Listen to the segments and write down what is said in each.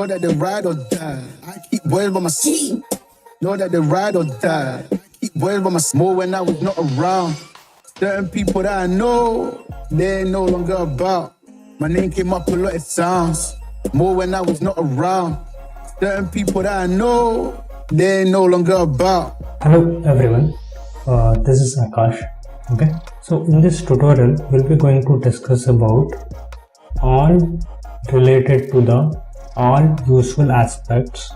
Know that they ride or die. I keep boys by my side. Know that they ride or die. I keep boys by my side. More when I was not around. Certain people that I know, they ain't no longer about. My name came up a lot of times. More when I was not around. Certain people that I know, they ain't no longer about. Hello everyone, this is Akash. Okay, so in this tutorial we'll be going to discuss about all related to the all useful aspects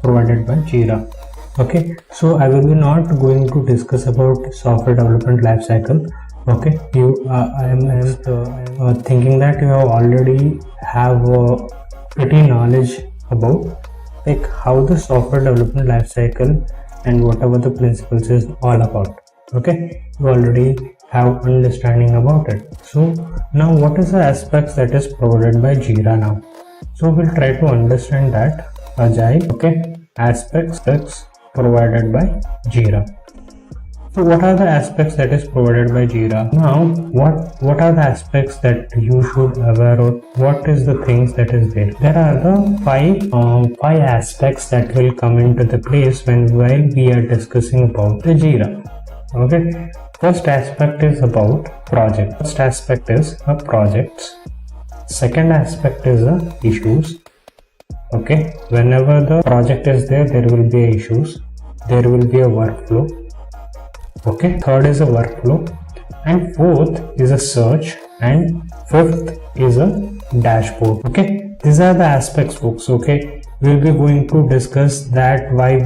provided by Jira. Okay, so I will be not going to discuss about software development lifecycle. Okay, I am thinking that you have already have pretty knowledge about like how the software development lifecycle and whatever the principles is all about. Okay, you already have understanding about it. So now what is the aspects that is provided by Jira now? So we'll try to understand that agile. Okay, aspects provided by Jira. So what are the aspects that is provided by Jira? Now what are the aspects that you should aware of? What is the things that is there? There are the five aspects that will come into the place while we are discussing about the Jira. Okay, first aspect is about project. First aspect is a projects. Second aspect is the issues. Okay, whenever the project is there, there will be issues. There will be a workflow. Okay, third is a workflow, and fourth is a search, and fifth is a dashboard. Okay, these are the aspects, folks. Okay, we'll be going to discuss that why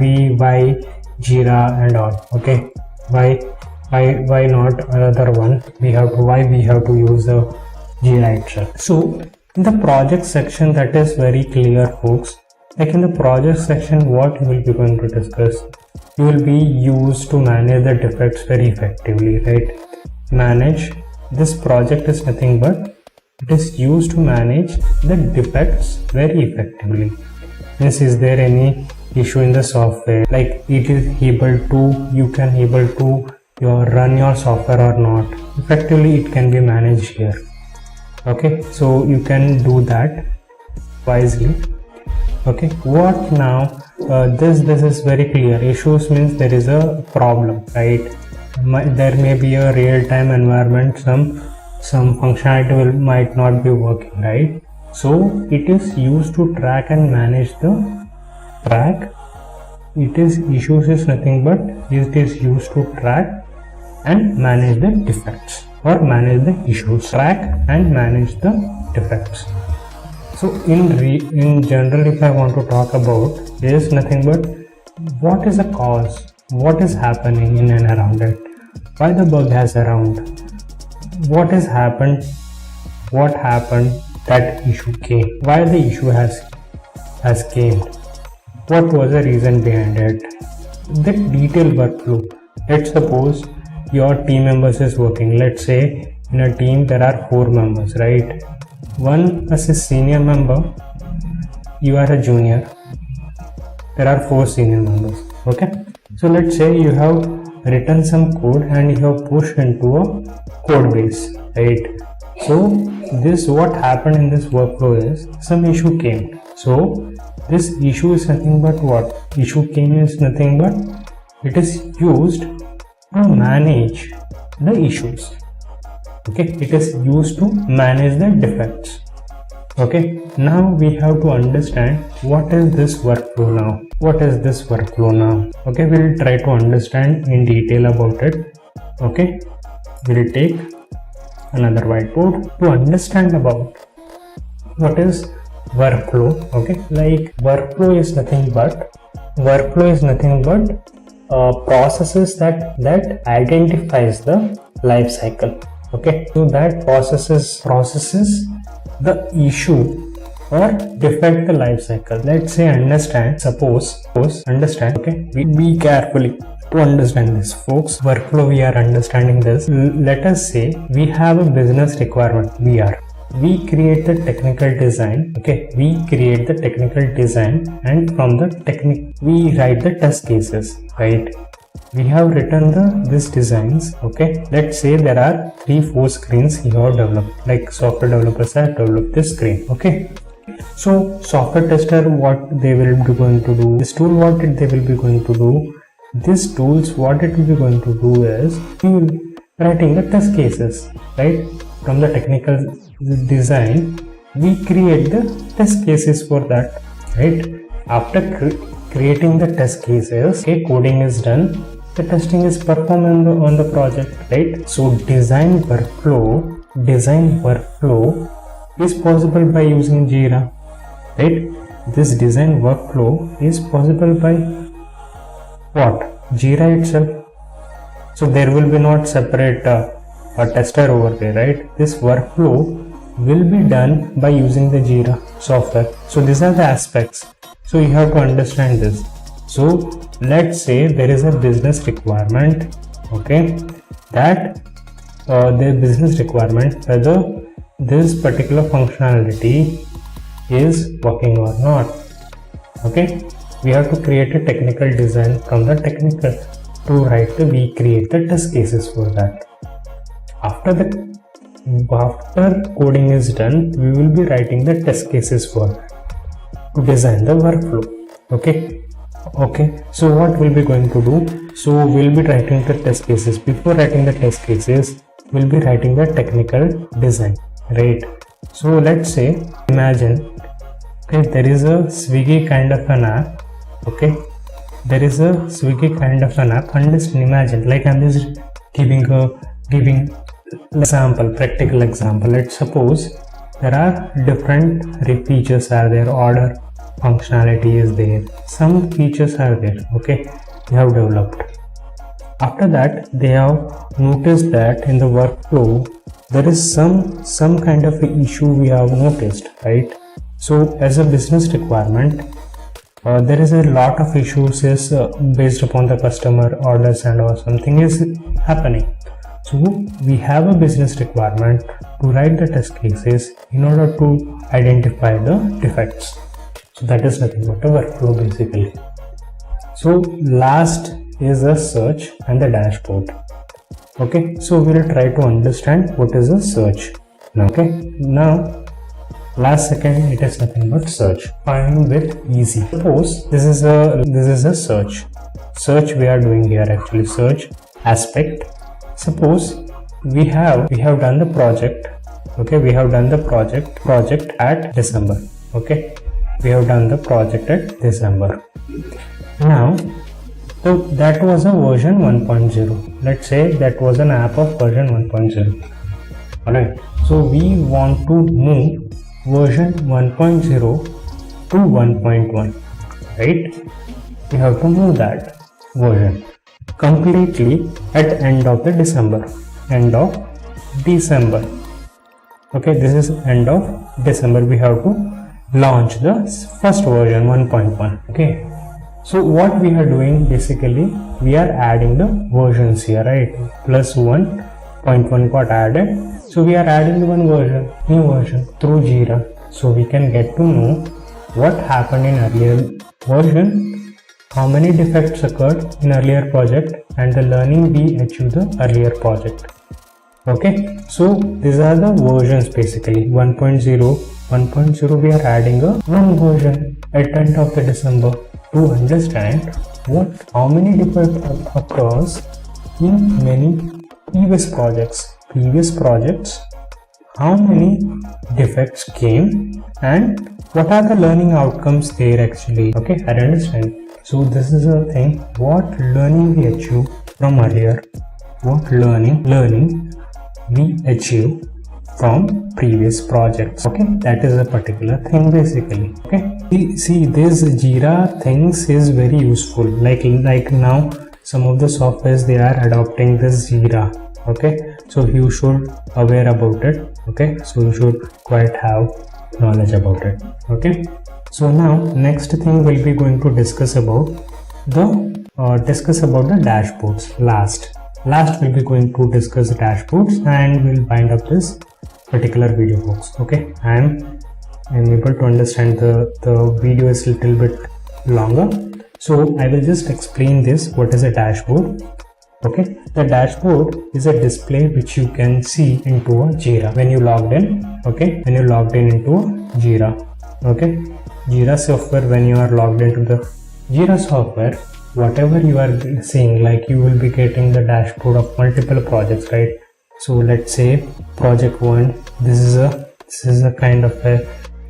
Jira and all. Okay, why not another one? Why we have to use the Jira itself. So in the project section, that is very clear, folks. Like in the project section, what we will be going to discuss? You will be used to manage the defects very effectively, right? Manage this project is nothing but it is used to manage the defects very effectively. Means is there any issue in the software, like it is able to, you can able to run your software or not effectively, it can be managed here. Okay, so you can do that wisely. Okay, what now? This is very clear. Issues means there is a problem, right? There may be a real-time environment, some functionality might not be working, right? So it is used to track and manage the track. Issues is nothing but it is used to track and manage the defects or manage the issues. Track and manage the defects. So in general, if I want to talk about, is nothing but what is the cause, what is happening in and around it, why the bug has around, what has happened, that issue came, why the issue has came, what was the reason behind it, the detailed workflow. Let's suppose your team members is working. Let's say in a team there are 4 members, right? One is a senior member, you are a junior, there are 4 senior members. Okay, so let's say you have written some code and you have pushed into a code base, right? So this what happened in this workflow is some issue came. So this issue is nothing but what? Issue came is nothing but it is used to manage the issues. Okay, it is used to manage the defects. Okay, now we have to understand what is this workflow now. Okay, we'll try to understand in detail about it. Okay, we'll take another whiteboard to understand about what is workflow. Okay, like workflow is nothing but processes that identifies the life cycle. Okay, so that processes the issue or defect the life cycle. Let's say understand. Okay, be carefully to understand this, folks. Workflow, we are understanding this. Let us say we have a business requirement. We create the technical design. Okay, we create the technical design, and from the we write the test cases, right? We have written these designs. Okay, let's say there are 3-4 screens you have developed, like software developers have developed this screen. Okay, So software tester, what they will be going to do, this tool, what they will be going to do, this tools, what it will be going to do is, we will be writing the test cases, right? From the technical design, we create the test cases for that, right? After creating the test cases, okay, coding is done, the testing is performed on the project, right? So design workflow is possible by using Jira, right? This design workflow is possible by what? Jira itself. So there will be not separate a tester over there, right? This workflow will be done by using the Jira software. So these are the aspects. So you have to understand this. So let's say there is a business requirement, okay, that the business requirement whether this particular functionality is working or not. Okay, we have to create a technical design from the technical to we create the test cases for that. After coding is done, we will be writing the test cases for that to design the workflow. Okay, so what we'll be going to do, so we'll be writing the test cases. Before writing the test cases, we'll be writing the technical design, right? So let's say, imagine, okay, there is a Swiggy kind of an app, okay, there is a Swiggy kind of an app, and just imagine, like I'm just giving example, practical example. Let's suppose there are different features are there, order functionality is there, some features are there, okay, they have developed. After that, they have noticed that in the workflow there is some kind of issue we have noticed, right? So as a business requirement, there is a lot of issues is based upon the customer orders and or something is happening. So we have a business requirement to write the test cases in order to identify the defects. So that is nothing but a workflow basically. So last is a search and the dashboard. Okay, so we'll try to understand what is a search. Okay, now last second it is nothing but search. Find with easy. Suppose this is a search we are doing here, actually search aspect. Suppose we have done the project, okay, we have done the project at December, okay, we have done the project at December. Now, so that was a version 1.0. Let's say that was an app of version 1.0. Alright, so we want to move version 1.0 to 1.1, right? We have to move that version completely at end of the December. Okay, this is end of December. We have to launch the first version 1.1. okay, so what we are doing basically, we are adding the versions here, right? Plus 1.1 got added, so we are adding one version, new version through Jira, so we can get to know what happened in earlier version, how many defects occurred in earlier project, and the learning we achieved the earlier project. Okay, so these are the versions basically. 1.0 we are adding a one version at end of the December to understand how many defects occurs in many previous projects, how many defects came, and what are the learning outcomes there actually. Okay, I understand. So this is a thing, what learning we achieve from earlier, what learning we achieve from previous projects. Okay, that is a particular thing basically. Okay, see this Jira things is very useful, like now some of the softwares they are adopting this Jira. Okay, so you should aware about it. Okay, so you should quite have knowledge about it. Okay, so now next thing we'll be going to discuss about the dashboards. Last we'll be going to discuss the dashboards, and we'll wind up this particular video, folks. Okay, I'm able to understand the video is a little bit longer, so I will just explain this. What is a dashboard? Okay, the dashboard is a display which you can see into a Jira when you logged in. Okay, when you logged in into a Jira. Okay, Jira software, when you are logged into the Jira software, whatever you are seeing, like you will be getting the dashboard of multiple projects, right? So let's say project 1, this is a kind of a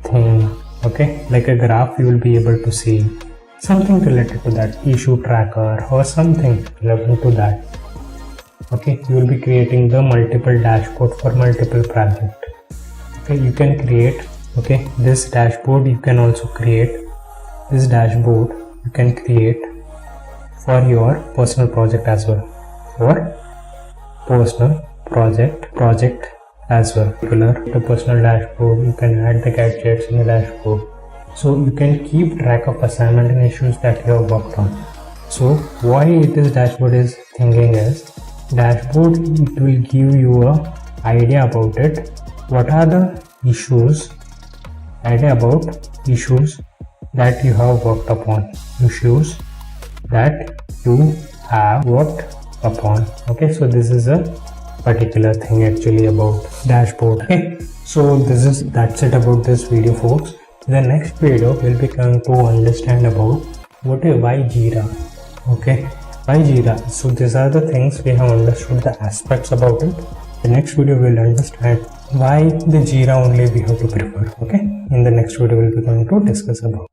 thing, okay, like a graph. You will be able to see something related to that, issue tracker or something relevant to that. Okay, you will be creating the multiple dashboard for multiple project. Okay, you can create, okay, this dashboard. You can also create this dashboard, you can create for your personal project as well, for personal project as well. The personal dashboard, you can add the gadgets in the dashboard, so you can keep track of assignment and issues that you have worked on. So why it is dashboard is thinking is, dashboard, it will give you a idea about it, what are the issues, idea about issues that you have worked upon, issues that you have worked upon. Okay, so this is a particular thing actually about dashboard. Okay, so that's it about this video, folks. In the next video we'll be going to understand about why Jira. Okay, why Jira. So these are the things we have understood, the aspects about it. The next video we'll understand why the Jira only we have to prefer. Okay, in the next video we'll be going to discuss about.